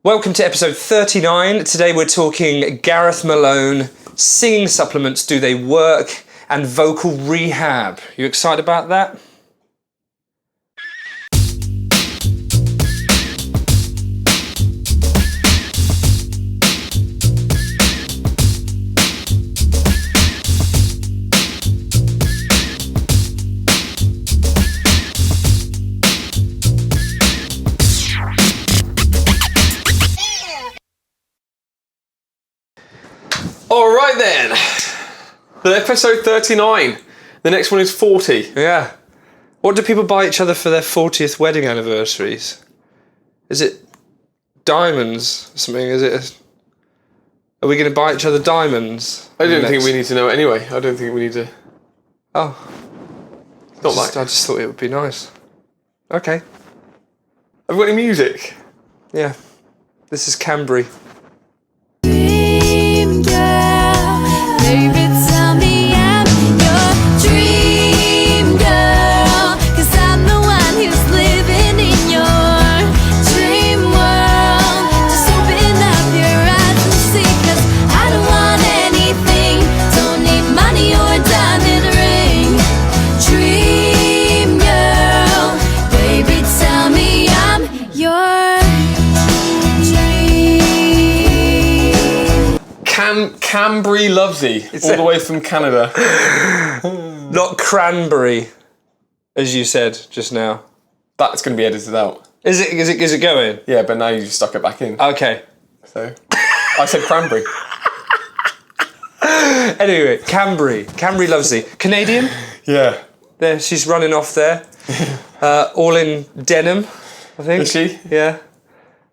Welcome to episode 39. Today we're talking Gareth Malone, singing supplements, do they work, and vocal rehab. You excited about that? Alright then, the episode 39, the next one is 40. Yeah. What do people buy each other for their 40th wedding anniversaries? Is it diamonds or something? Are we going to buy each other diamonds? I don't think we need to know it anyway. I don't think we need to. Oh. I just thought it would be nice. Okay. Have we got any music? Yeah. This is Cambree. Baby, tell me I'm your dream girl, 'cause I'm the one who's living in your dream world. Just open up your eyes and see, 'cause I don't want anything, don't need money or a diamond ring. Dream girl, baby, tell me I'm your Cambree Lovesy, all the way from Canada. Not cranberry, as you said just now. That's going to be edited out. Is it going? Yeah, but now you've stuck it back in. Okay. So, I said cranberry. Anyway, Cambree Lovesy. Canadian? Yeah. There, she's running off there. All in denim, I think. Is she? Yeah.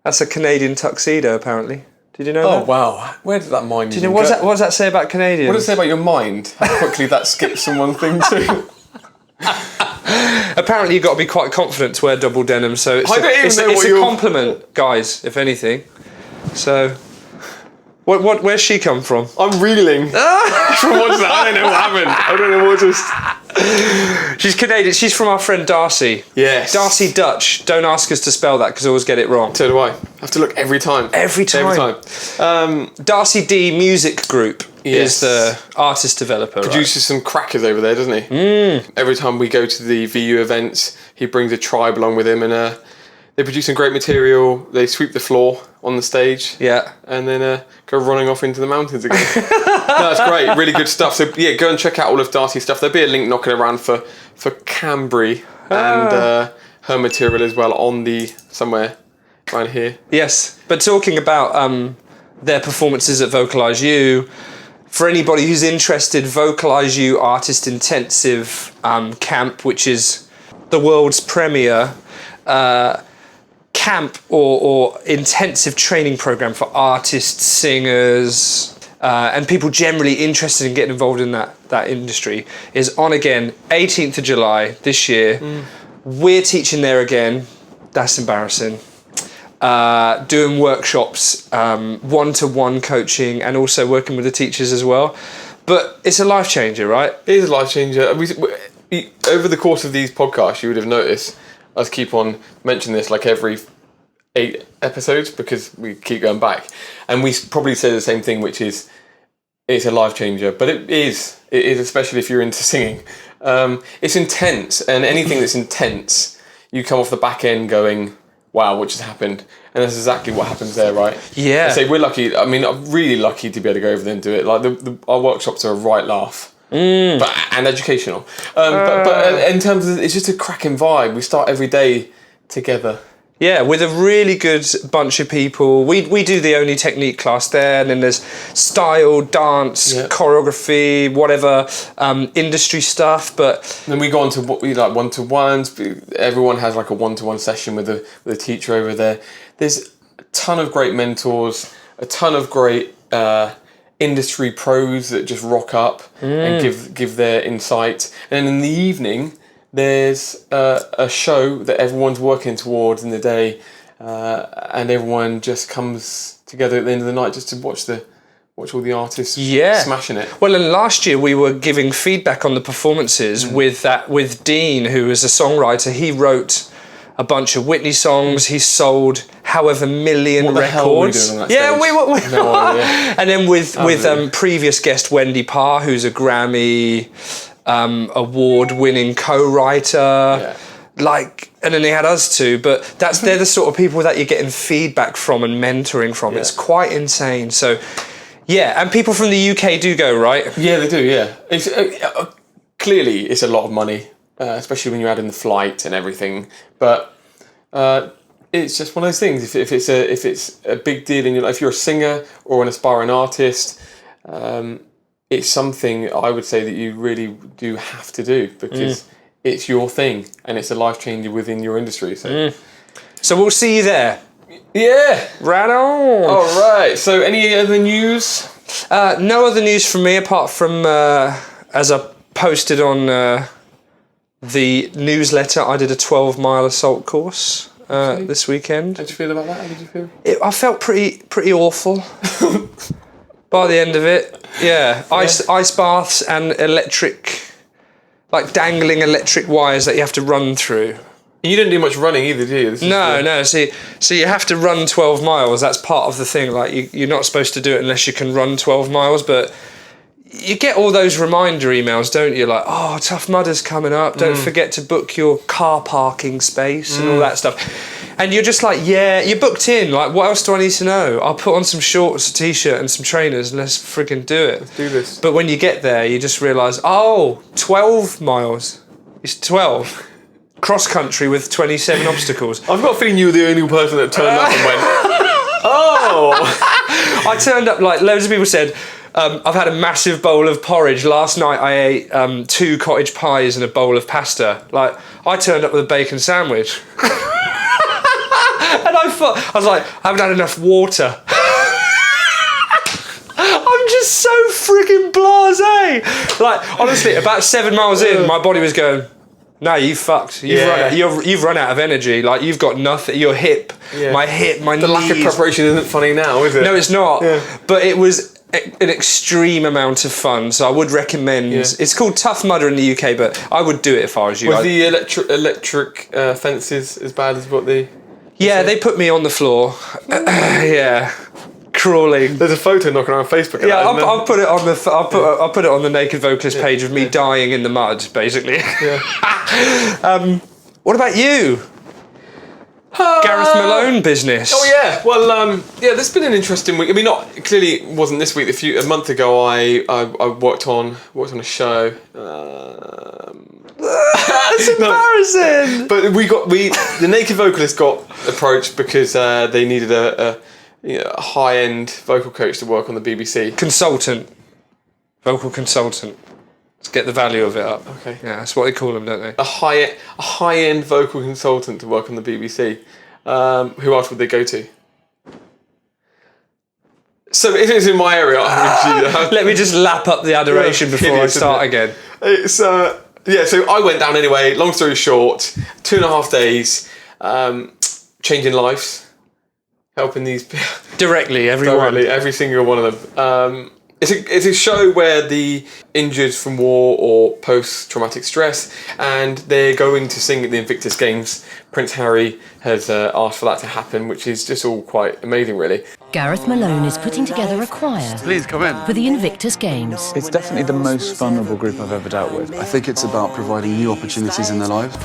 That's a Canadian tuxedo, apparently. Did you know Oh, that? wow. Where did that mind Do you know, what does that say about Canadians? What does it say about your mind? How quickly that skips from one thing to... Apparently you've got to be quite confident to wear double denim, so it's a compliment, guys, if anything. So, where's she come from? I'm reeling. From what's that? I don't know what happened. I don't know what just... She's Canadian. She's from our friend Darcy. Yes. Darcy Dutch. Don't ask us to spell that because I always get it wrong. So do I. I have to look every time. Every time. Darcy D Music Group is the artist developer. Produces some crackers over there, doesn't he? Every time we go to the VU events, he brings a tribe along with him, and they produce some great material. They sweep the floor on the stage. Yeah. And then go running off into the mountains again. No, that's great. Really good stuff. So yeah, go and check out all of Darcy's stuff. There'll be a link knocking around for Cambree and her material as well on the somewhere around here. Yes, but talking about their performances at Vocalise You, for anybody who's interested, Vocalise You Artist Intensive Camp, which is the world's premier camp or intensive training program for artists, singers, and people generally interested in getting involved in that industry, is on again 18th of July this year. We're teaching there again. That's embarrassing. Doing workshops, one-to-one coaching, and also working with the teachers as well. But it's a life changer, right? It is a life changer. Over the course of these podcasts, you would have noticed us keep on mentioning this like every 8 episodes because we keep going back. And we probably say the same thing, which is it's a life changer. But it is especially if you're into singing. It's intense, and anything that's intense, you come off the back end going, wow, what just happened? And that's exactly what happens there, right? Yeah. I say we're lucky. I mean, I'm really lucky to be able to go over there and do it. Like our workshops are a right laugh. And educational. But in terms of, it's just a cracking vibe. We start every day together. Yeah, with a really good bunch of people. We do the Only Technique class there, and then there's style, dance, choreography, whatever, industry stuff. But then we go on to what we like one-to-ones. Everyone has like a one-to-one session with a teacher over there. There's a ton of great mentors, a ton of great industry pros that just rock up and give their insight. And then in the evening, there's a show that everyone's working towards in the day, and everyone just comes together at the end of the night just to watch all the artists smashing it. Well, and last year we were giving feedback on the performances with Dean, who is a songwriter. He wrote a bunch of Whitney songs. He sold however million What the records. hell were we doing on that Yeah, stage? we No idea. and then with Unbelievable. previous guest Wendy Parr, who's a Grammy award-winning co-writer. Yeah. Like, and then they had us too, but they're the sort of people that you're getting feedback from and mentoring from. Yeah. It's quite insane. So, yeah, and people from the UK do go, right? Yeah, they do. Yeah, it's clearly it's a lot of money, especially when you add in the flight and everything. But it's just one of those things. If it's a big deal in your life, if you're a singer or an aspiring artist, it's something I would say that you really do have to do because it's your thing and it's a life changer within your industry. So we'll see you there. Yeah. Right on. All right. So any other news? No other news from me apart from as I posted on the newsletter, I did a 12-mile assault course this weekend. How did you feel about that? How did you feel? I felt pretty awful by the end of it. Yeah, ice baths and electric, like dangling electric wires that you have to run through. You didn't do much running either, did you? No. So you have to run 12 miles. That's part of the thing. Like you're not supposed to do it unless you can run 12 miles. But you get all those reminder emails, don't you? Like, oh, Tough Mudder's coming up. Don't forget to book your car parking space and all that stuff. And you're just like, yeah, you're booked in. Like, what else do I need to know? I'll put on some shorts, a t-shirt and some trainers and let's friggin' do it. Let's do this. But when you get there, you just realise, 12 miles. It's 12. Cross country with 27 obstacles. I've got a feeling you were the only person that turned up and went, oh! I turned up, like loads of people said, I've had a massive bowl of porridge. Last night I ate 2 cottage pies and a bowl of pasta. Like, I turned up with a bacon sandwich. And I was like, I haven't had enough water. I'm just so friggin' blasé. Like, honestly, about 7 miles in, my body was going, no, you fucked. You've run out of energy. Like, you've got nothing. Your hip, my knees. The lack of preparation isn't funny now, is it? No, it's not. Yeah. But it was an extreme amount of fun. So I would recommend. Yeah. It's called Tough Mudder in the UK, but I would do it if I was you. Was the electric fences as bad as what the... Yeah, they put me on the floor. Yeah, crawling. There's a photo knocking around Facebook. Of Yeah, that, isn't there? I'll put it on I'll put it on the Naked Vocalist page of me dying in the mud, basically. Yeah. What about you? Gareth Malone business. Oh yeah, well, there's been an interesting week. I mean, clearly it wasn't this week. A month ago, I worked on a show. That's embarrassing. But the Naked Vocalist got approached because they needed a high-end vocal coach to work on the BBC. Vocal consultant. Let's get the value of it up. Okay. Yeah, that's what they call them, don't they? A high-end vocal consultant to work on the BBC. Who else would they go to? So it is in my area. Let me just lap up the adoration before I start again. It's so I went down anyway. Long story short, 2.5 days, changing lives, helping these people Directly, everyone. every single one of them. It's a show where the injured from war or post-traumatic stress, and they're going to sing at the Invictus Games. Prince Harry has asked for that to happen, which is just all quite amazing, really. Gareth Malone is putting together a choir Please come in. for the Invictus Games. It's definitely the most vulnerable group I've ever dealt with. I think it's about providing new opportunities in their lives.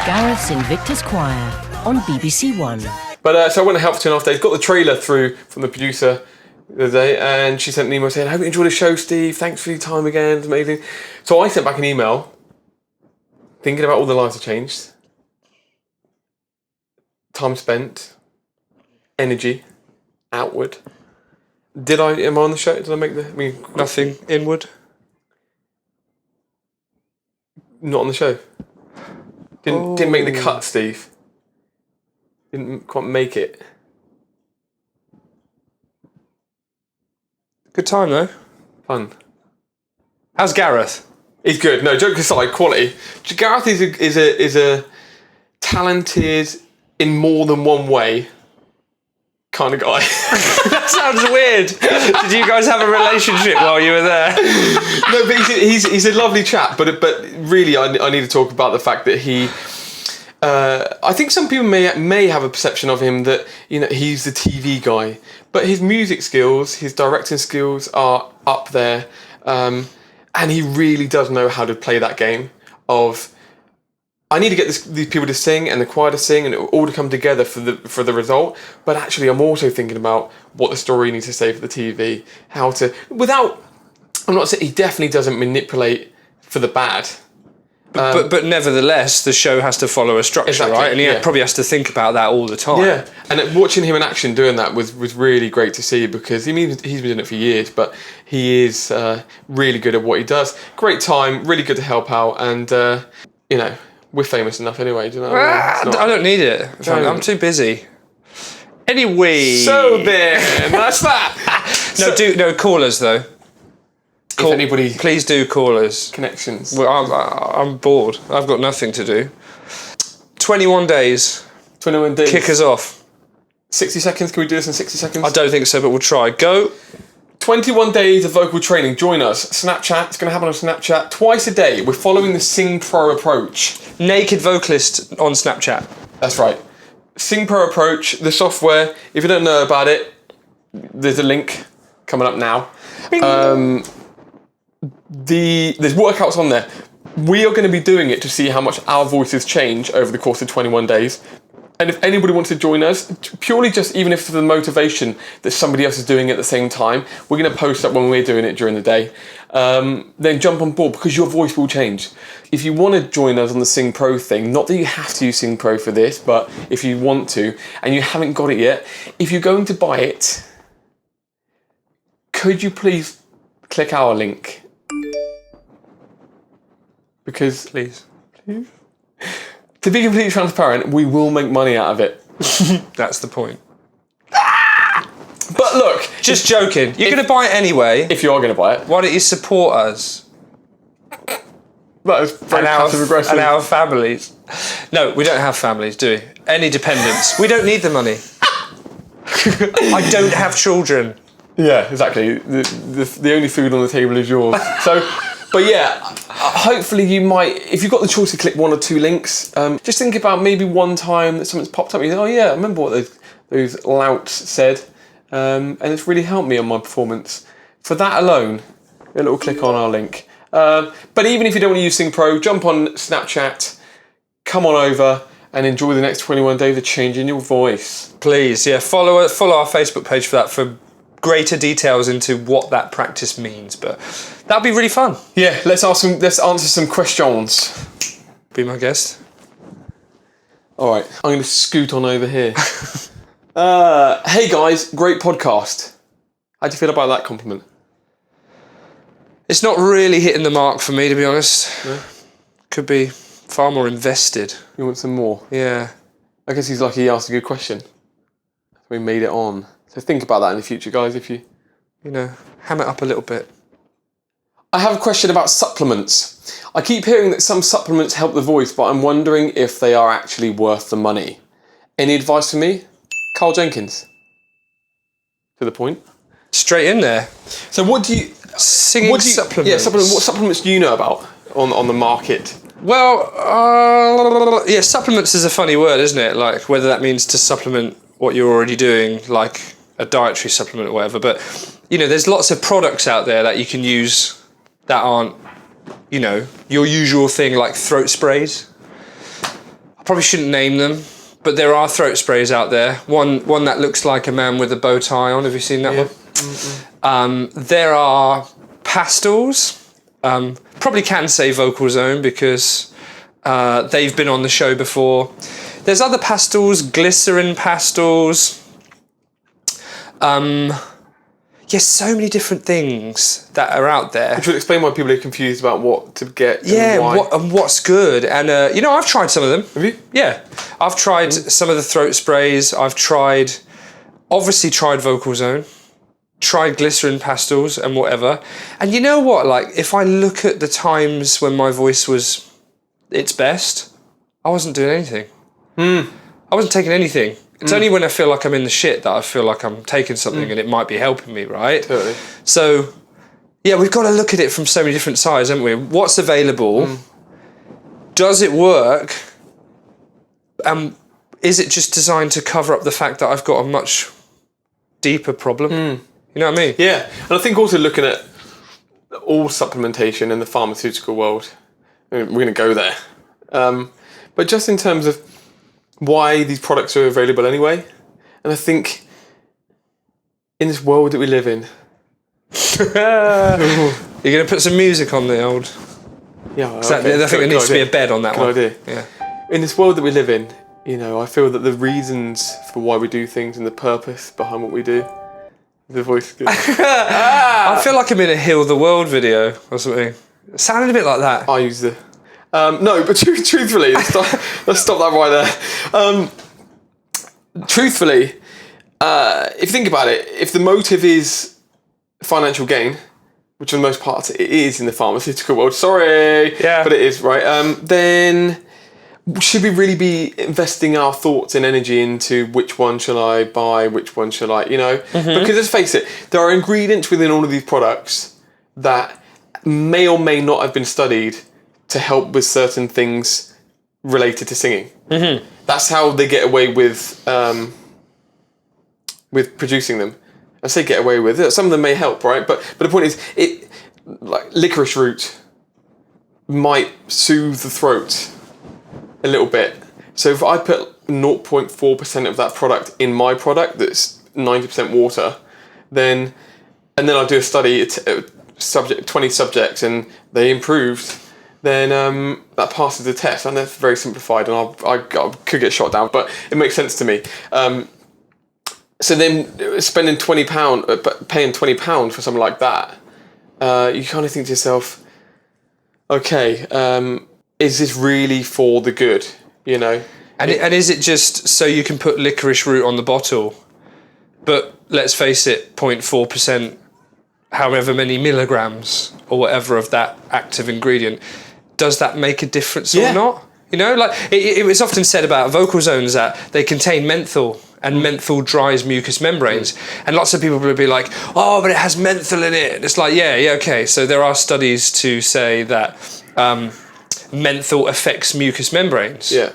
Gareth's Invictus Choir on BBC One. But so I went and helped for 2.5 days. Got the trailer through from the producer the other day, and she sent an email saying, "I hope you enjoyed the show, Steve. Thanks for your time again. It's amazing." So I sent back an email, thinking about all the lives I've changed, time spent, energy, outward. Am I on the show? Did I make Nothing inward. not on the show? Didn't make the cut, Steve. Didn't quite make it. Good time though. Fun. How's Gareth? He's good. No, joke aside, quality. Gareth is a talented in more than one way kind of guy. That sounds weird. Did you guys have a relationship while you were there? No, but he's a lovely chap. But really, I need to talk about the fact that he I think some people may have a perception of him that, you know, he's the TV guy, but his music skills, his directing skills are up there, and he really does know how to play that game of, I need to get these people to sing and the choir to sing and it all to come together for the result. But actually, I'm also thinking about what the story needs to say for the TV, how to, without, I'm not saying he definitely doesn't manipulate for the bad. But nevertheless, the show has to follow a structure, Exactly, right? And he yeah. probably has to think about that all the time. Yeah, and watching him in action doing that was really great to see, because he's been doing it for years, but he is really good at what he does. Great time, really good to help out, and you know, we're famous enough anyway. Do you know what I mean? I don't need it. I'm too busy. Anyway. So then, that's that. No callers though. If anybody Please do call us. connections. Well, I'm bored. I've got nothing to do. 21 days. 21 days. Kick us off. 60 seconds. Can we do this in 60 seconds? I don't think so, but we'll try. Go. 21 days of vocal training. Join us. Snapchat. It's going to happen on Snapchat twice a day. We're following the Sing Pro approach. Naked Vocalist on Snapchat. That's right. Sing Pro approach. The software. If you don't know about it, there's a link coming up now. There's workouts on there. We are going to be doing it to see how much our voices change over the course of 21 days. And if anybody wants to join us, purely just even if for the motivation that somebody else is doing it at the same time, we're going to post up when we're doing it during the day. Then jump on board, because your voice will change. If you want to join us on the Sing Pro thing, not that you have to use Sing Pro for this, but if you want to and you haven't got it yet, if you're going to buy it, could you please click our link? Because, Please. to be completely transparent, we will make money out of it. That's the point. But look, Just joking. You're going to buy it anyway. if you are going to buy it, Why don't you support us that is very passive aggressive. and our families? No, we don't have families, do we? Any dependents. We don't need the money. I don't have children. Yeah, exactly. The only food on the table is yours. So, but yeah, hopefully you might, if you've got the choice to click one or two links, just think about maybe one time that something's popped up and you think, oh yeah, I remember what those louts said, and it's really helped me on my performance. For that alone, a little click on our link. But even if you don't want to use Sing Pro, jump on Snapchat, come on over and enjoy the next 21 days of changing your voice. Please, yeah, follow our Facebook page for that, for greater details into what that practice means. But that'd be really fun. Yeah, let's answer some questions. Be my guest. All right, I'm going to scoot on over here. Hey guys, great podcast. How do you feel about that compliment? It's not really hitting the mark for me, to be honest. Yeah. Could be far more invested. You want some more? Yeah. I guess he's lucky he asked a good question. We made it on. So think about that in the future, guys, if you... You know, ham it up a little bit. I have a question about supplements. I keep hearing that some supplements help the voice, but I'm wondering if they are actually worth the money. Any advice for me? Carl Jenkins. To the point. Straight in there. So what do you... Singing supplements. Yeah, what supplements do you know about on the market? Well, yeah, supplements is a funny word, isn't it? Like, whether that means to supplement what you're already doing, like a dietary supplement or whatever. But, you know, there's lots of products out there that you can use that aren't, you know, your usual thing, like throat sprays. I probably shouldn't name them, but there are throat sprays out there. One that looks like a man with a bow tie on. Have you seen that one? Mm-hmm. There are pastels. Probably can say Vocal Zone because they've been on the show before. There's other pastels, glycerin pastels. Yes, so many different things that are out there. Which would explain why people are confused about what to get Yeah, and why. what's good. And, you know, I've tried some of them. Have you? Yeah. I've tried some of the throat sprays. I've obviously tried Vocal Zone. Tried glycerin pastels and whatever. And you know what? Like, if I look at the times when my voice was its best, I wasn't doing anything. I wasn't taking anything. It's only when I feel like I'm in the shit that I feel like I'm taking something and it might be helping me, right? Totally. So, yeah, we've got to look at it from so many different sides, haven't we? What's available? Does it work? Is it just designed to cover up the fact that I've got a much deeper problem? You know what I mean? Yeah, and I think also looking at all supplementation in the pharmaceutical world, I mean, we're going to go there. But just in terms of why these products are available anyway, and I think in this world that we live in... You're going to put some music on the old... Yeah, I think there needs to be a bed on that one. Good idea. Yeah. In this world that we live in, you know, I feel that the reasons for why we do things and the purpose behind what we do... The voice. I feel like I'm in a Heal the World video or something. It sounded a bit like that. I use the... no, but truthfully, let's stop that right there. Truthfully, if you think about it, if the motive is financial gain, which for the most part it is in the pharmaceutical world, sorry, but it is, right, then should we really be investing our thoughts and energy into which one shall I buy, which one shall I, you know? Because let's face it, there are ingredients within all of these products that may or may not have been studied to help with certain things related to singing. That's how they get away with producing them. I say get away with it. Some of them may help, right? But the point is, like licorice root might soothe the throat a little bit. So if I put 0.4% of that product in my product that's 90% water, and then I do a study, 20 subjects, and they improved, then that passes the test. And that's very simplified, and I could get shot down, but it makes sense to me. So then spending £20, paying £20 for something like that, you kind of think to yourself, okay, is this really for the good, you know? And is it just so you can put licorice root on the bottle, but let's face it, 0.4%, however many milligrams or whatever of that active ingredient, does that make a difference or not? You know, like it was often said about vocal zones that they contain menthol, and menthol dries mucous membranes. And lots of people will be like, oh, but it has menthol in it. And it's like, yeah, okay. So there are studies to say that menthol affects mucous membranes. Yeah.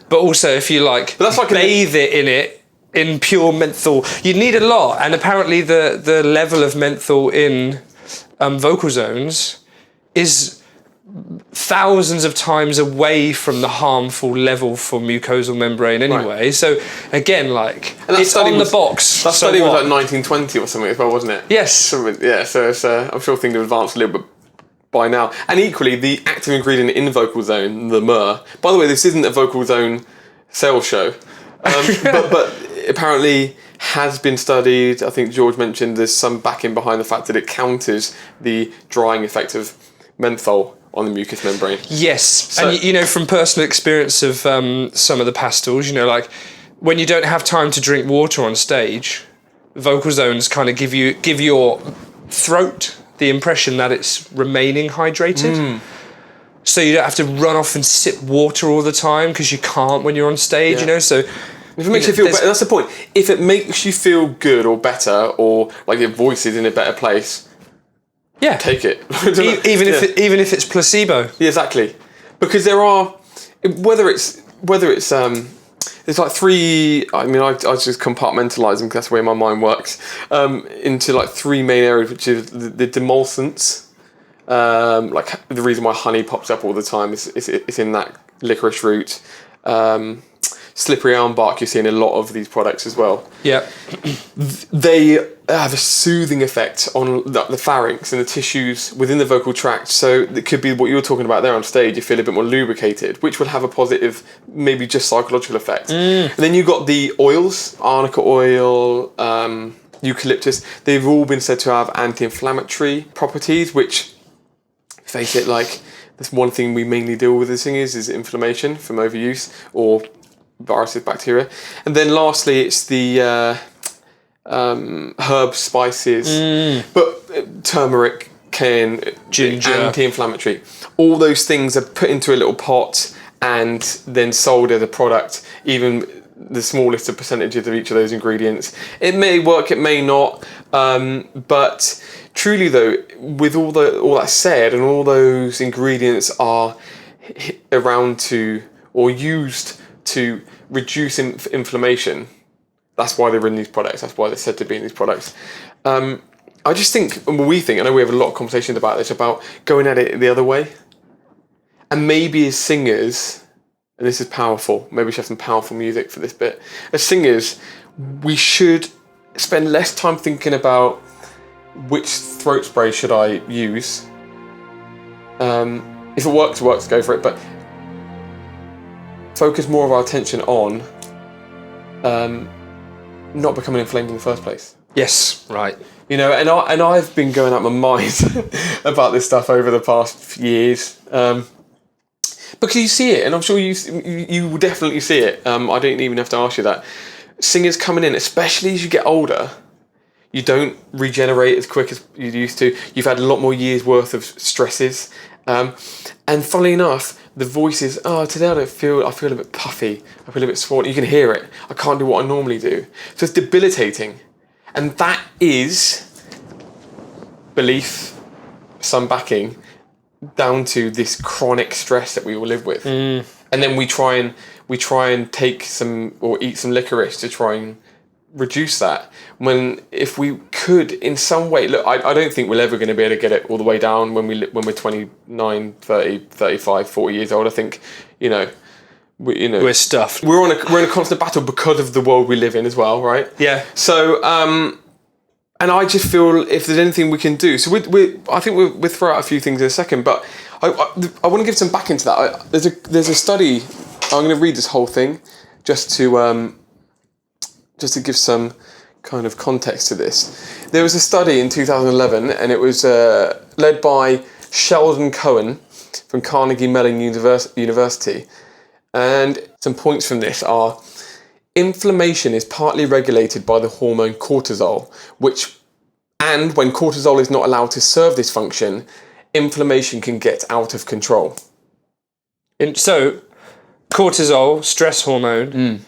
But also if you bathe it in it, in pure menthol, you need a lot. And apparently the level of menthol in vocal zones is thousands of times away from the harmful level for mucosal membrane anyway. Right. So again, it's on the box. That study was like 1920 or something as well, wasn't it? Yes. Yeah, so it's, I'm sure things have advanced a little bit by now. And equally, the active ingredient in vocal zone, the myrrh. By the way, this isn't a vocal zone sales show, but apparently has been studied. I think George mentioned there's some backing behind the fact that it counters the drying effect of menthol on the mucous membrane. Yes, so, and you know from personal experience of some of the pastels, you know, like when you don't have time to drink water on stage, vocal zones kind of give your throat the impression that it's remaining hydrated. So you don't have to run off and sip water all the time because you can't when you're on stage, you know. So if it makes you feel better, that's the point. If it makes you feel good or better, or like your voice is in a better place, take it. even if it's placebo. Yeah, exactly. Because there are whether it's there's like three. I mean, I just compartmentalize them because that's the way my mind works. Into like three main areas, which is the demulcents. Like the reason why honey pops up all the time is in that licorice root. Slippery elm bark you see in a lot of these products as well. Yeah. They have a soothing effect on the pharynx and the tissues within the vocal tract. So it could be what you were talking about there on stage. You feel a bit more lubricated, which will have a positive, maybe just psychological effect. And then you've got the oils, arnica oil, eucalyptus. They've all been said to have anti-inflammatory properties, which, face it, like that's one thing we mainly deal with as singers is inflammation from overuse or viruses, bacteria. And then lastly, it's the herbs, spices, but turmeric, cayenne, ginger, anti-inflammatory. All those things are put into a little pot and then sold as a product, even the smallest of percentages of each of those ingredients. It may work, it may not, but truly though, with all that said, and all those ingredients are around to or used to reduce inflammation. That's why they're in these products. That's why they're said to be in these products. I just think, and we think, I know we have a lot of conversations about this, about going at it the other way. And maybe as singers, and this is powerful, maybe we should have some powerful music for this bit. As singers, we should spend less time thinking about which throat spray should I use. If it works, go for it. But focus more of our attention on not becoming inflamed in the first place. Yes, right. You know, and I've been going out my mind about this stuff over the past years. Because you see it, and I'm sure you will definitely see it. I don't even have to ask you that. Singers coming in, especially as you get older, you don't regenerate as quick as you used to. You've had a lot more years worth of stresses. And funnily enough, the voice is, today I feel a bit puffy. I feel a bit swollen. You can hear it. I can't do what I normally do. So it's debilitating. And that is belief, some backing, down to this chronic stress that we all live with. And then we try and take some or eat some licorice to try and reduce that, when if we could in some way, look, I don't think we're ever going to be able to get it all the way down when we're 29, 30, 35, 40 years old. I think, we're stuffed. We're in a constant battle because of the world we live in as well, right? Yeah. So and I just feel if there's anything we can do, so I think we'll throw out a few things in a second, but I want to give some back into that. There's a study. I'm going to read this whole thing just to give some kind of context to this. There was a study in 2011, and it was led by Sheldon Cohen from Carnegie Mellon University. And some points from this are: inflammation is partly regulated by the hormone cortisol, and when cortisol is not allowed to serve this function, inflammation can get out of control. So, cortisol, stress hormone,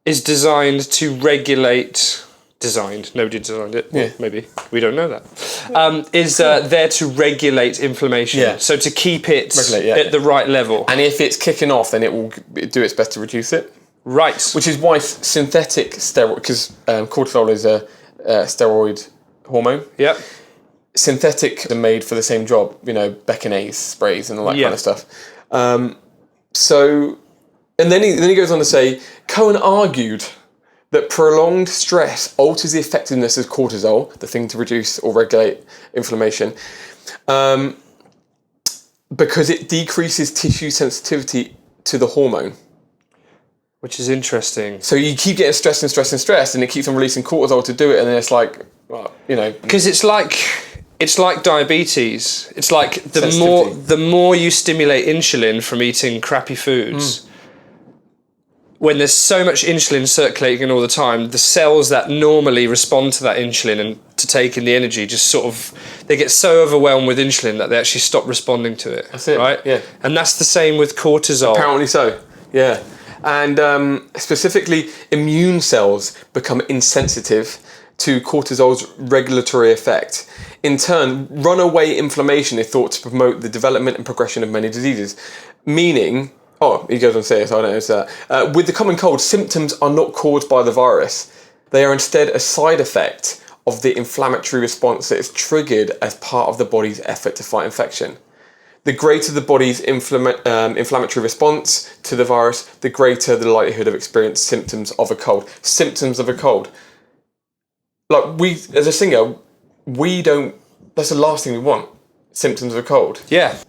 is designed to regulate... Nobody designed it. Yeah. Maybe. We don't know that. Is there to regulate inflammation. Yeah. So to keep it at the right level. And if it's kicking off, then it will do its best to reduce it. Right. Which is why synthetic steroid, because cortisol is a steroid hormone. Yep. Synthetic are made for the same job, Beckinase sprays and all that kind of stuff. And then he goes on to say, Cohen argued that prolonged stress alters the effectiveness of cortisol, the thing to reduce or regulate inflammation, because it decreases tissue sensitivity to the hormone. Which is interesting. So you keep getting stressed, and it keeps on releasing cortisol to do it, and then it's like, because it's like diabetes. It's like the more you stimulate insulin from eating crappy foods. When there's so much insulin circulating all the time, the cells that normally respond to that insulin and to take in the energy just they get so overwhelmed with insulin that they actually stop responding to it. That's it, right? Yeah. And that's the same with cortisol. Apparently so, yeah. And specifically, immune cells become insensitive to cortisol's regulatory effect. In turn, runaway inflammation is thought to promote the development and progression of many diseases, meaning... he goes on to say it, so I don't know that. With the common cold, symptoms are not caused by the virus. They are instead a side effect of the inflammatory response that is triggered as part of the body's effort to fight infection. The greater the body's inflammatory response to the virus, the greater the likelihood of experiencing symptoms of a cold. Symptoms of a cold. Like, as a singer, that's the last thing we want. Symptoms of a cold. Yeah.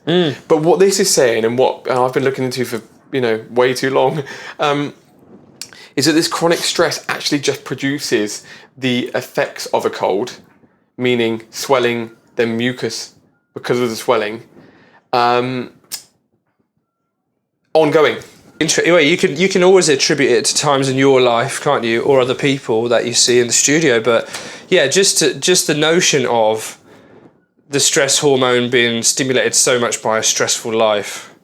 But what this is saying, and what I've been looking into for way too long, is that this chronic stress actually just produces the effects of a cold, meaning swelling, then mucus because of the swelling, ongoing. You can always attribute it to times in your life, can't you, or other people that you see in the studio. But yeah, just the notion of the stress hormone being stimulated so much by a stressful life,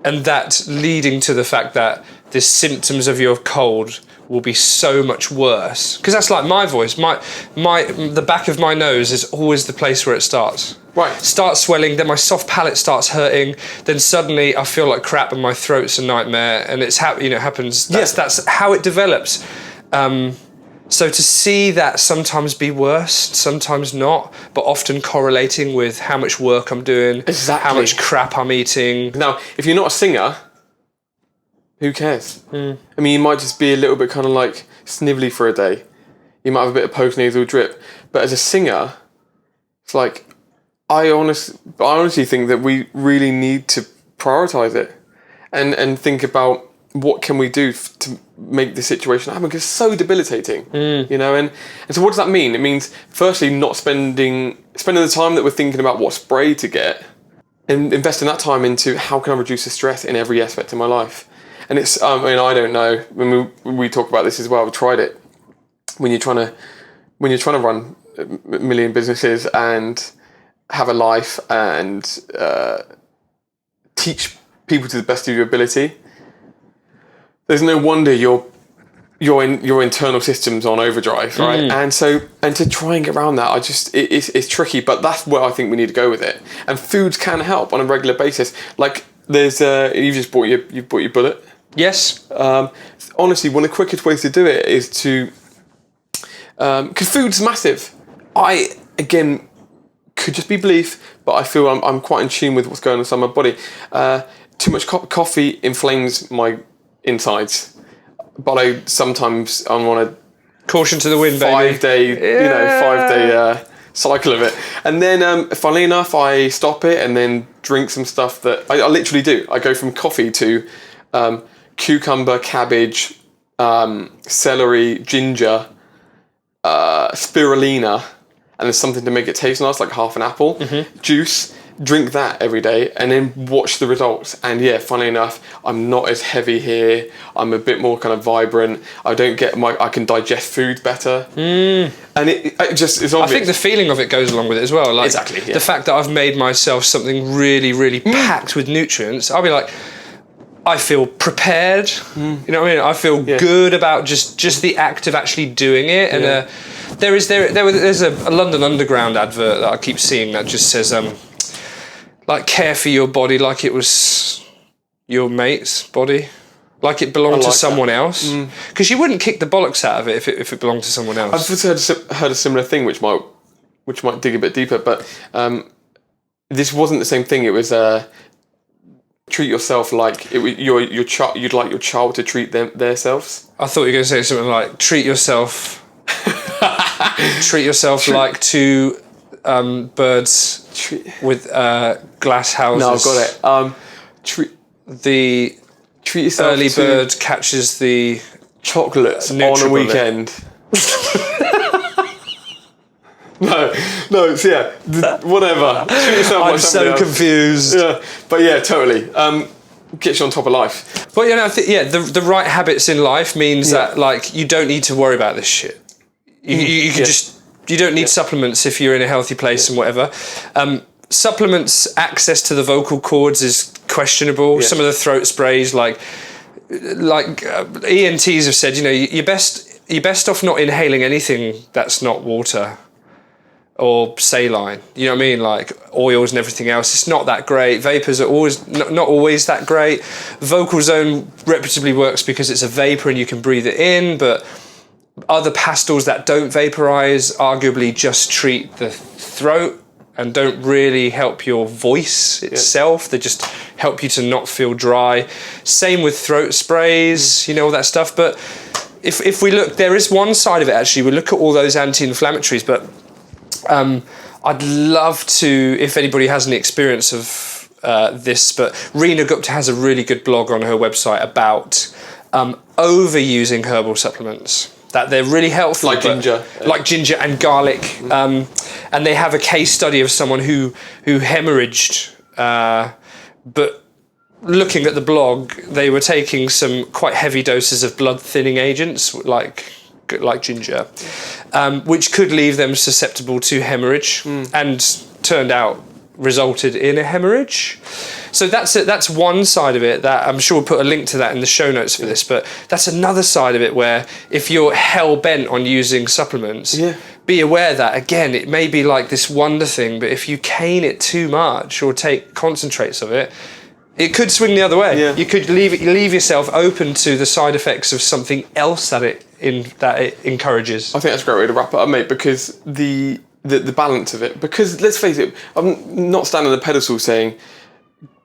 and that leading to the fact that the symptoms of your cold will be so much worse. Because that's like my voice. The back of my nose is always the place where it starts. Right. Start swelling, then my soft palate starts hurting, then suddenly I feel like crap and my throat's a nightmare, and it's happens. That's how it develops. So to see that sometimes be worse, sometimes not, but often correlating with how much work I'm doing, how much crap I'm eating. Now, if you're not a singer, who cares? I mean, you might just be a little bit kind of like snivelly for a day. You might have a bit of postnasal drip. But as a singer, it's like, I honestly think that we really need to prioritise it and think about what can we do to make the situation happen, because it's so debilitating, you know. And so what does that mean? It means, firstly, not spending the time that we're thinking about what spray to get, and investing that time into how can I reduce the stress in every aspect of my life. And it's, I mean, I don't know, when we talk about this as well, we tried it, when you're trying to run a million businesses and have a life and teach people to the best of your ability, there's no wonder your internal system's on overdrive, right? And to try and get around that, it's tricky, but that's where I think we need to go with it. And foods can help on a regular basis. Like there's you've just bought your bullet. Yes. Honestly, one of the quickest ways to do it is to, because food's massive. I again could just be belief, but I feel I'm quite in tune with what's going on inside my body. Too much coffee inflames my insides, but I sometimes I'm on a caution to the wind, baby. 5 day cycle of it, and then funnily enough, I stop it and then drink some stuff that I literally do. I go from coffee to cucumber, cabbage, celery, ginger, spirulina, and there's something to make it taste nice, like half an apple, juice. Drink that every day and then watch the results. And yeah, funnily enough, I'm not as heavy here. I'm a bit more kind of vibrant. I can digest food better. And it just is obvious. I think the feeling of it goes along with it as well. Like exactly, yeah. The fact that I've made myself something really, really packed with nutrients, I'll be like, I feel prepared. You know what I mean? I feel good about just the act of actually doing it. And there's a London Underground advert that I keep seeing that just says, like, care for your body like it was your mate's body, like it belonged to someone else. Because you wouldn't kick the bollocks out of it if it belonged to someone else. I've just heard a similar thing, which might dig a bit deeper, but this wasn't the same thing. It was treat yourself like your child. You'd like your child to treat their selves. I thought you were going to say something like treat yourself like two birds with glass houses. No, I've got it. Treat yourself. Early bird catches the chocolates on a weekend. No, so yeah, whatever. Treat yourself I'm like so confused. Yeah, but yeah, totally. Gets you on top of life. But I think the right habits in life means that like you don't need to worry about this shit. You can just. You don't need supplements if you're in a healthy place and whatever. Supplements, access to the vocal cords is questionable. Some of the throat sprays, like ENTs have said, you're best off not inhaling anything that's not water or saline. You know what I mean? Like oils and everything else. It's not that great. Vapors are always not always that great. Vocal Zone reputably works because it's a vapor and you can breathe it in, but other pastils that don't vaporize arguably just treat the throat and don't really help your voice itself. They just help you to not feel dry. Same with throat sprays, all that stuff. But if we look, there is one side of it actually. We look at all those anti-inflammatories, but I'd love to, if anybody has any experience of this, but Reena Gupta has a really good blog on her website about overusing herbal supplements. That they're really helpful, like ginger and garlic, and they have a case study of someone who hemorrhaged, but looking at the blog, they were taking some quite heavy doses of blood thinning agents like ginger, which could leave them susceptible to hemorrhage, and turned out resulted in a hemorrhage. So that's one side of it that I'm sure we'll put a link to that in the show notes for this, but that's another side of it where if you're hell-bent on using supplements, be aware that, again, it may be like this wonder thing, but if you cane it too much or take concentrates of it, it could swing the other way. Yeah. You could leave yourself open to the side effects of something else that it encourages. I think that's a great way to wrap it up, mate, because the balance of it. Because let's face it, I'm not standing on the pedestal saying,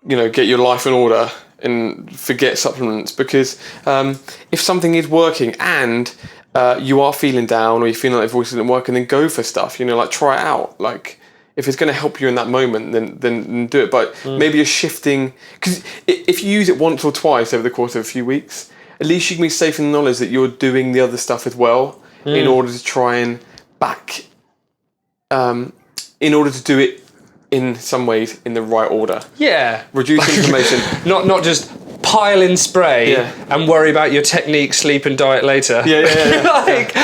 get your life in order and forget supplements. Because if something is working and you are feeling down or you're feeling like your voice isn't working, then go for stuff. Like try it out. Like if it's going to help you in that moment, then do it. But maybe you're shifting, because if you use it once or twice over the course of a few weeks, at least you can be safe in the knowledge that you're doing the other stuff as well in order to try and in order to do it in some ways in the right order. Yeah. Reduce inflammation. Not just pile in spray and worry about your technique, sleep and diet later. Like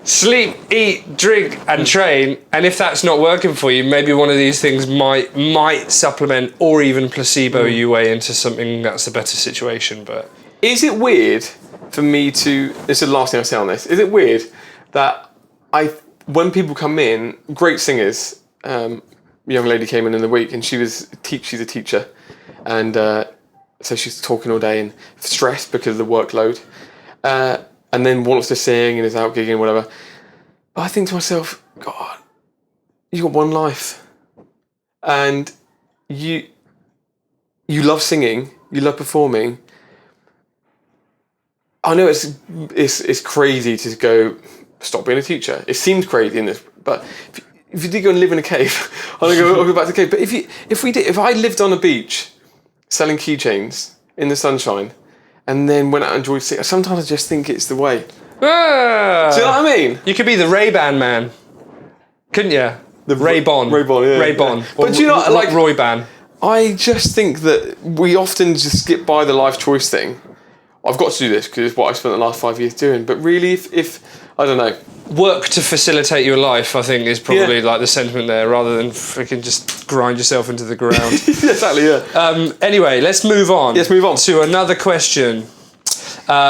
sleep, eat, drink and train, and if that's not working for you, maybe one of these things might supplement or even placebo you way into something that's a better situation. But is it weird for me to, this is the last thing I'll say on this, is it weird that when people come in, great singers, a young lady came in the week and she's a teacher, and so she's talking all day and stressed because of the workload, and then wants to sing and is out gigging and whatever. But I think to myself, God, you got one life, and you love singing, you love performing. I know it's crazy to go stop being a teacher. It seems crazy in this, but if you did go and live in a cave, I'll go back to the cave. But if I lived on a beach selling keychains in the sunshine and then went out and enjoyed singing, sometimes I just think it's the way. Do you know what I mean? You could be the Ray-Ban man, couldn't you? The Ray-Bon. Ray-Bon, yeah. Ray-Bon. Yeah. But do you know, like Roy-Ban. I just think that we often just skip by the life choice thing. I've got to do this because it's what I spent the last 5 years doing. But really, if I don't know, work to facilitate your life, I think, is probably like the sentiment there, rather than freaking just grind yourself into the ground. Exactly. Yeah. Anyway, let's move on. Let's move on to another question,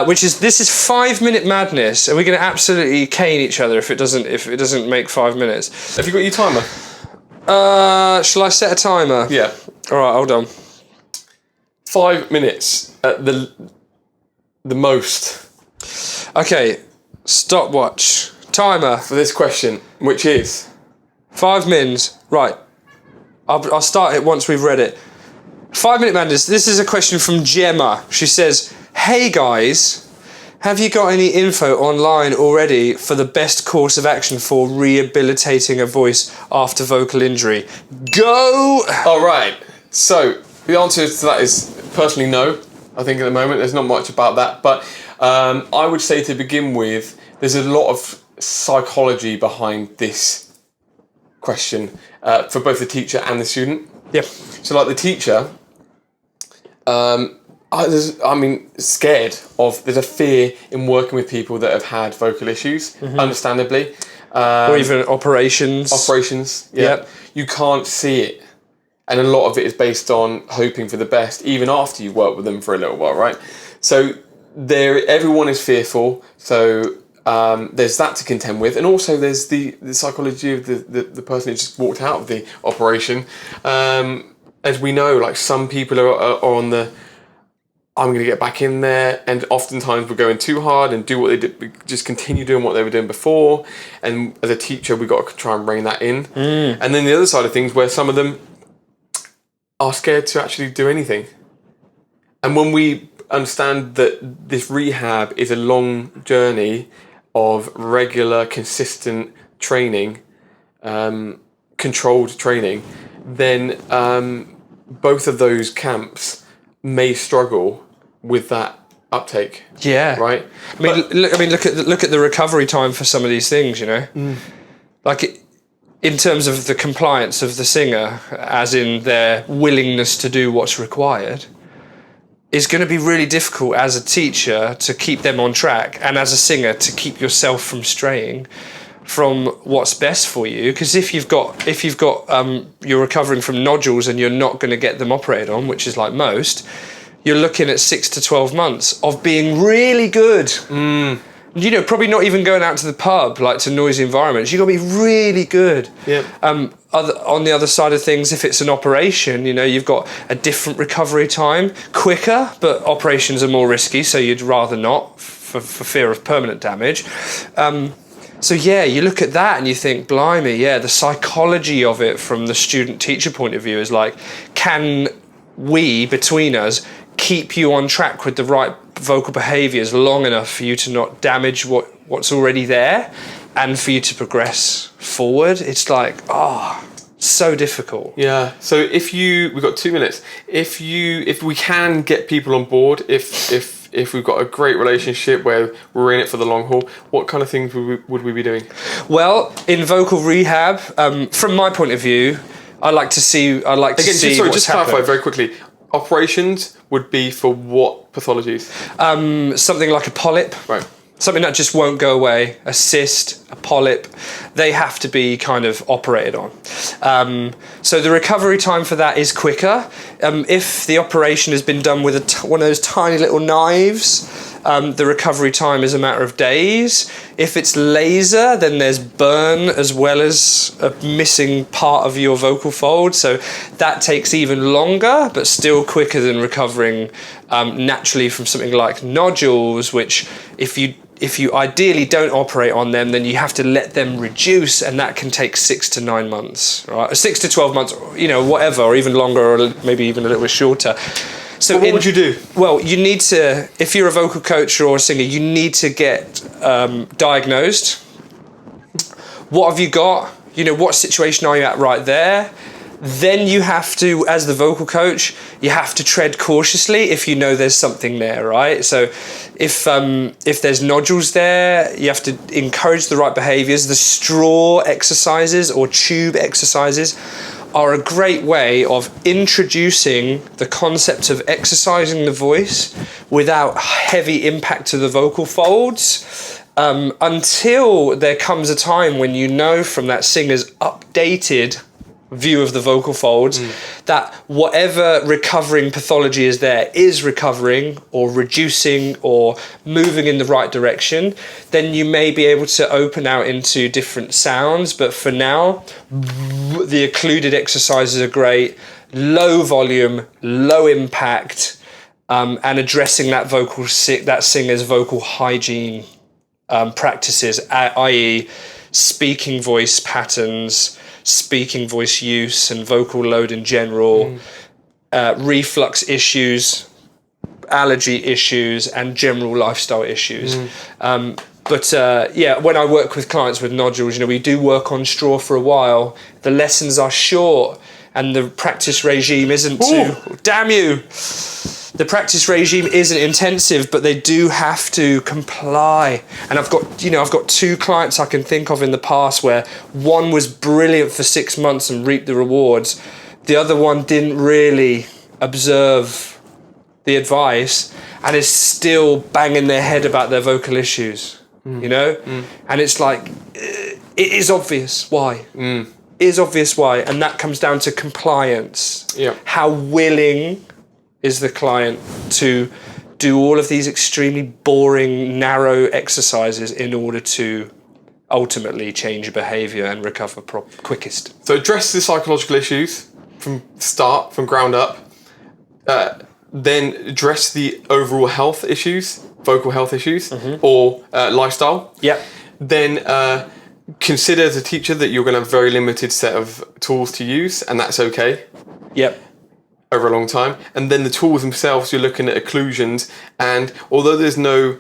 which is: this is 5 minute madness. Are we going to absolutely cane each other if it doesn't make 5 minutes? Have you got your timer? Shall I set a timer? Yeah. All right, hold on. 5 minutes at the most. Okay, stopwatch. Timer. For this question, which is 5 mins. Right. I'll start it once we've read it. 5 minute madness. This is a question from Gemma. She says, "Hey guys, have you got any info online already for the best course of action for rehabilitating a voice after vocal injury? Go!" All right. So the answer to that is personally no. I think at the moment there's not much about that, but I would say to begin with, there's a lot of psychology behind this question for both the teacher and the student. Yep. So like the teacher, scared of, there's a fear in working with people that have had vocal issues, understandably. Or even operations. Yeah. Yep. You can't see it. And a lot of it is based on hoping for the best, even after you've worked with them for a little while, right? So everyone is fearful. So there's that to contend with, and also there's the psychology of the person who just walked out of the operation. As we know, like some people are on the, I'm going to get back in there, and oftentimes we're going too hard and do what they did, just continue doing what they were doing before. And as a teacher, we've got to try and rein that in. And then the other side of things, where some of them are scared to actually do anything. And when we understand that this rehab is a long journey of regular, consistent training, controlled training, then both of those camps may struggle with that uptake. Yeah. Right. Look at the recovery time for some of these things. In terms of the compliance of the singer, as in their willingness to do what's required, is going to be really difficult as a teacher to keep them on track, and as a singer to keep yourself from straying. from what's best for you, because if you've got you're recovering from nodules and you're not going to get them operated on, which is like most, you're looking at 6 to 12 months of being really good. You know, probably not even going out to the pub, like to noisy environments. You've got to be really good. Yeah. On the other side of things, if it's an operation, you know, you've got a different recovery time, quicker, but operations are more risky, so you'd rather not for fear of permanent damage. So yeah, you look at that and you think, blimey, yeah, the psychology of it from the student-teacher point of view is like, can we, between us, keep you on track with the right vocal behaviours long enough for you to not damage what's already there and for you to progress forward? It's like, so difficult. Yeah. So we've got 2 minutes. If we can get people on board, if we've got a great relationship where we're in it for the long haul, what kind of things would we be doing? Well, in vocal rehab, from my point of view, I like to see Just clarify very quickly. Operations would be for what pathologies? Something like a polyp. Right. Something that just won't go away, a cyst, a polyp, they have to be kind of operated on. So the recovery time for that is quicker. If the operation has been done with one of those tiny little knives, the recovery time is a matter of days. If it's laser, then there's burn as well as a missing part of your vocal fold. So that takes even longer, but still quicker than recovering naturally from something like nodules, which if you ideally don't operate on them, then you have to let them reduce, and that can take 6 to 9 months, right? 6 to 12 months, you know, whatever, or even longer, or maybe even a little bit shorter. So what would you do? Well, you need to, if you're a vocal coach or a singer, you need to get diagnosed. What have you got? You know, what situation are you at right there? Then you have to, as the vocal coach, you have to tread cautiously if you know there's something there, right? So if there's nodules there, you have to encourage the right behaviours. The straw exercises or tube exercises are a great way of introducing the concept of exercising the voice without heavy impact to the vocal folds, until there comes a time when you know from that singer's updated view of the vocal folds that whatever recovering pathology is there is recovering or reducing or moving in the right direction. Then you may be able to open out into different sounds, but for now the occluded exercises are great, low volume, low impact, and addressing that singer's vocal hygiene practices, i.e. speaking voice patterns, speaking voice use and vocal load in general, reflux issues, allergy issues, and general lifestyle issues. But when I work with clients with nodules, you know, we do work on straw for a while. The lessons are short and the practice regime isn't damn you! The practice regime isn't intensive, but they do have to comply. And I've got 2 clients I can think of in the past where one was brilliant for 6 months and reaped the rewards. The other one didn't really observe the advice and is still banging their head about their vocal issues, you know? And it's like, it is obvious why. It is obvious why. And that comes down to compliance. Yeah. How willing is the client to do all of these extremely boring, narrow exercises in order to ultimately change your behaviour and recover quickest. So address the psychological issues from start, from ground up, then address the overall health issues, vocal health issues, or lifestyle. Yep. Then consider as a teacher that you're going to have a very limited set of tools to use, and that's okay. Yep. Over a long time. And then the tools themselves, you're looking at occlusions, and although there's no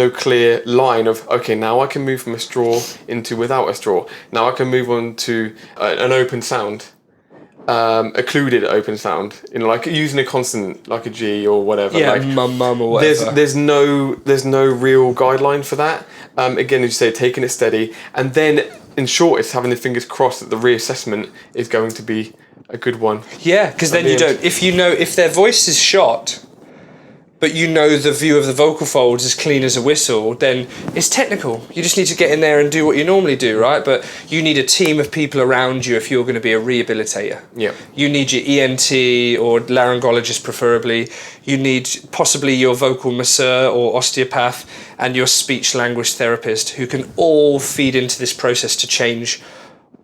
clear line of, okay, now I can move from a straw into without a straw, now I can move on to an open sound, occluded open sound, you know, like using a consonant like a G or whatever. Yeah, like, mum or whatever. There's no real guideline for that. Again, as you say, taking it steady, and then in short, it's having the fingers crossed that the reassessment is going to be a good one. Yeah, because then you don't. If you know if their voice is shot, but you know the view of the vocal folds is clean as a whistle, then it's technical. You just need to get in there and do what you normally do, right? But you need a team of people around you if you're going to be a rehabilitator. Yeah. You need your ENT or laryngologist preferably. You need possibly your vocal masseur or osteopath and your speech language therapist, who can all feed into this process to change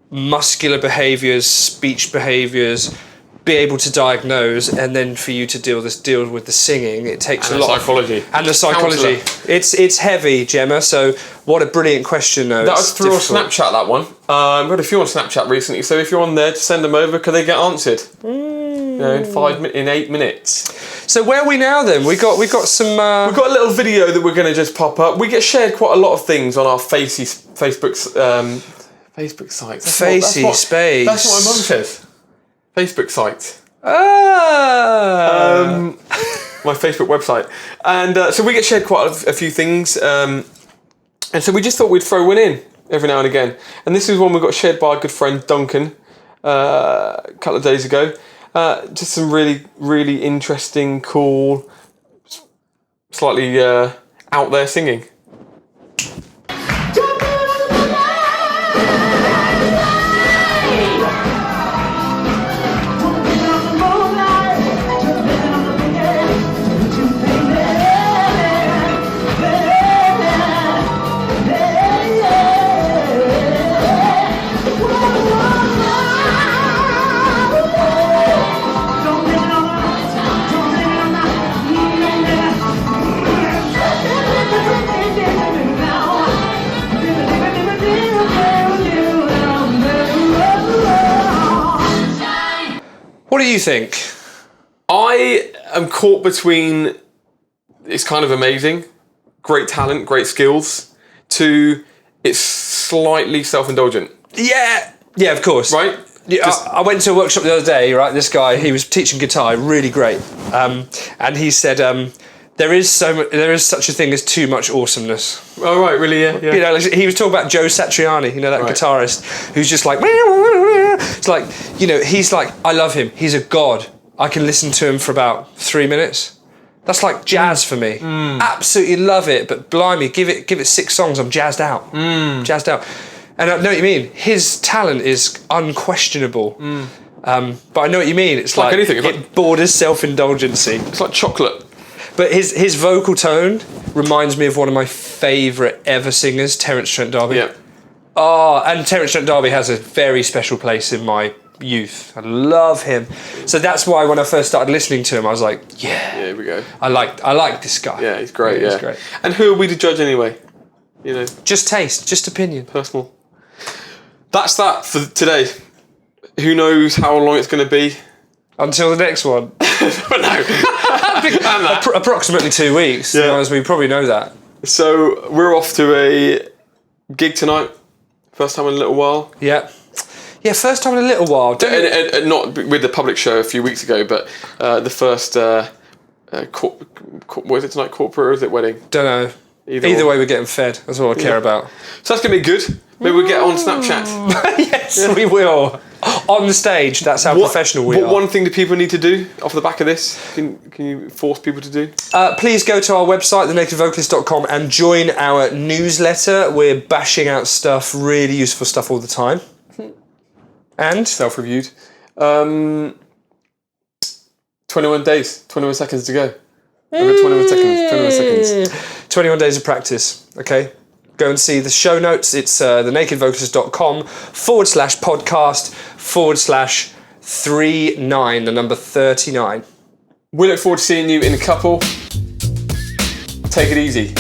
muscular behaviours, speech behaviours, be able to diagnose, and then for you to deal with the singing, it takes a lot. Psychology. And the psychology. Counsellor. It's heavy, Gemma. So what a brilliant question, though. That was through on Snapchat, that one. I've got a few on Snapchat recently, so if you're on there, just send them over. Can they get answered? You know, in 8 minutes. So where are we now then? We got some. We've got a little video that we're going to just pop up. We get shared quite a lot of things on our Facebook site. Space. That's what my mum says. Facebook site. My Facebook website. And so we get shared quite a few things. And so we just thought we'd throw one in every now and again. And this is one we got shared by our good friend Duncan a couple of days ago. Just some really, really interesting, cool, slightly out there singing. What do you think? I am caught between, it's kind of amazing, great talent, great skills, to it's slightly self-indulgent. Yeah, of course. Right? Yeah, I went to a workshop the other day, right? This guy, he was teaching guitar, really great. And he said, there is such a thing as too much awesomeness. Oh, right, really, yeah. You know, like, he was talking about Joe Satriani, you know, that guitarist, who's just like, it's like, you know, he's like, I love him. He's a god. I can listen to him for about 3 minutes. That's like jazz for me. Absolutely love it, but blimey, give it 6 songs, I'm jazzed out. Jazzed out. And I know what you mean. His talent is unquestionable. But I know what you mean. It's like anything. It borders self-indulgency. It's like chocolate. But his vocal tone reminds me of one of my favourite ever singers, Terence Trent D'Arby. Yeah. Oh, and Terence Trent D'Arby has a very special place in my youth. I love him. So that's why when I first started listening to him, I was like, yeah, here we go. I like this guy. Yeah, he's great. He's great. And who are we to judge anyway? You know, just taste, just opinion, personal. That's that for today. Who knows how long it's going to be? Until the next one. No. Approximately 2 weeks. To be honest, we probably know that. So we're off to a gig tonight. First time in a little while. Yeah, first time in a little while. And not with the public show a few weeks ago, but the first. What is it tonight? Corporate or is it wedding? Don't know. Either way, we're getting fed. That's all I care about. So that's going to be good. Maybe we'll get on Snapchat. Yes, we will. On the stage. That's how professional we are. What one thing do people need to do off the back of this? Can you force people to do? Please go to our website, thenakedvocalist.com, and join our newsletter. We're bashing out stuff, really useful stuff all the time. And? Self-reviewed. 21 days, 21 seconds to go. I've got 21 seconds. 21 days of practice, okay? Go and see the show notes. It's thenakedvocalist.com/podcast/39, the number 39. We look forward to seeing you in a couple. Take it easy.